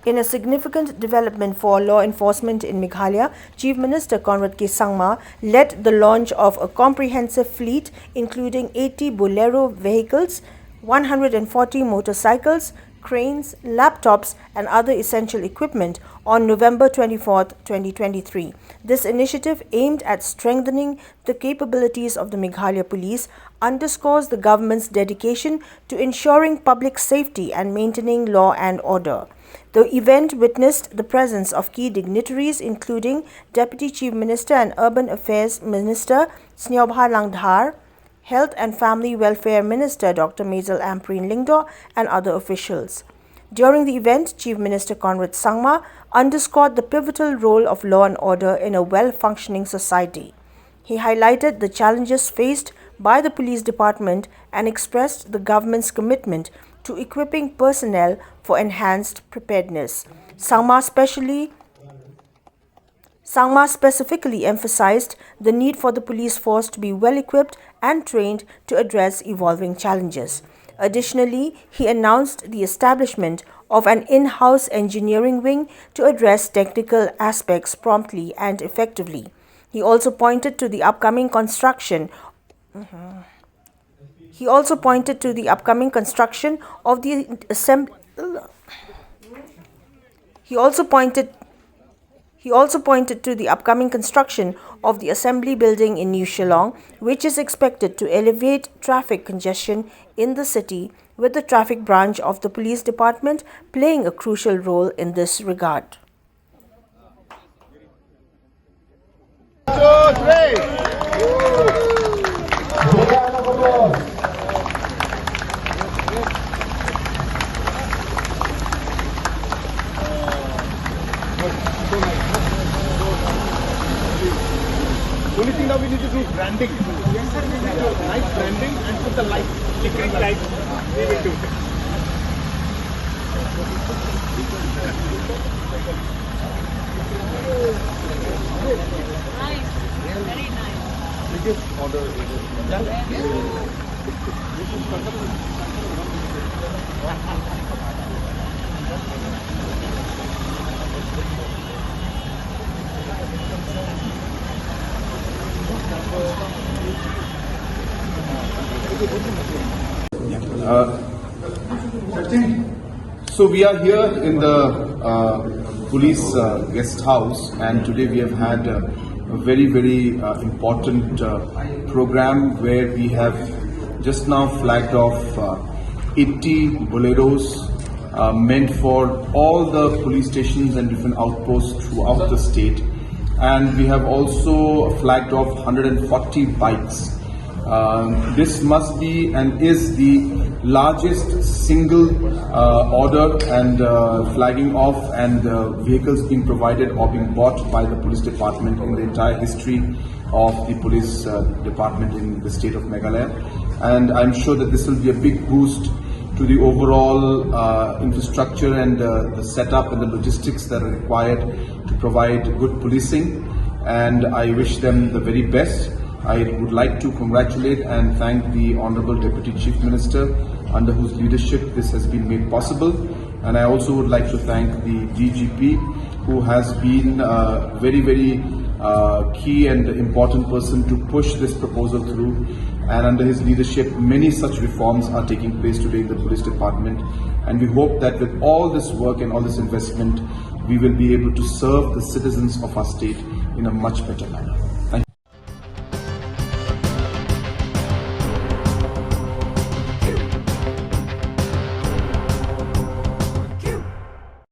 In a significant development for law enforcement in Meghalaya, Chief Minister Conrad K. Sangma led the launch of a comprehensive fleet including 80 Bolero vehicles, 140 motorcycles, cranes, laptops and other essential equipment on November 24, 2023. This initiative, aimed at strengthening the capabilities of the Meghalaya Police, underscores the government's dedication to ensuring public safety and maintaining law and order. The event witnessed the presence of key dignitaries including Deputy Chief Minister and Urban Affairs Minister Sneobha Langdhar, Health and Family Welfare Minister Dr. Maisel Ampreen Lingdo and other officials. During the event, Chief Minister Conrad Sangma underscored the pivotal role of law and order in a well-functioning society. He highlighted the challenges faced by the police department and expressed the government's commitment to equipping personnel for enhanced preparedness. Sangma specifically emphasized the need for the police force to be well equipped and trained to address evolving challenges. Additionally, he announced the establishment of an in-house engineering wing to address technical aspects promptly and effectively. He also pointed to the upcoming construction of the assembly. He also pointed to the upcoming construction of the assembly building in New Shillong, which is expected to alleviate traffic congestion in the city, with the traffic branch of the police department playing a crucial role in this regard. Only thing now we need to do is branding. Nice branding and put the light, flickering light. We will do it. Nice, very nice. We just order. So we are here in the police guest house, and today we have had a very important program where we have just now flagged off 80 Boleros meant for all the police stations and different outposts throughout the state, and we have also flagged off 140 bikes. This must be and is the largest single order and flagging off and vehicles being provided or being bought by the police department in the entire history of the police department in the state of Meghalaya. And I'm sure that this will be a big boost to the overall infrastructure and the setup and the logistics that are required to provide good policing. And I wish them the very best. I would like to congratulate and thank the Honorable Deputy Chief Minister, under whose leadership this has been made possible. And I also would like to thank the DGP, who has been a very key and important person to push this proposal through. And under his leadership, many such reforms are taking place today in the police department. And we hope that with all this work and all this investment, we will be able to serve the citizens of our state in a much better manner.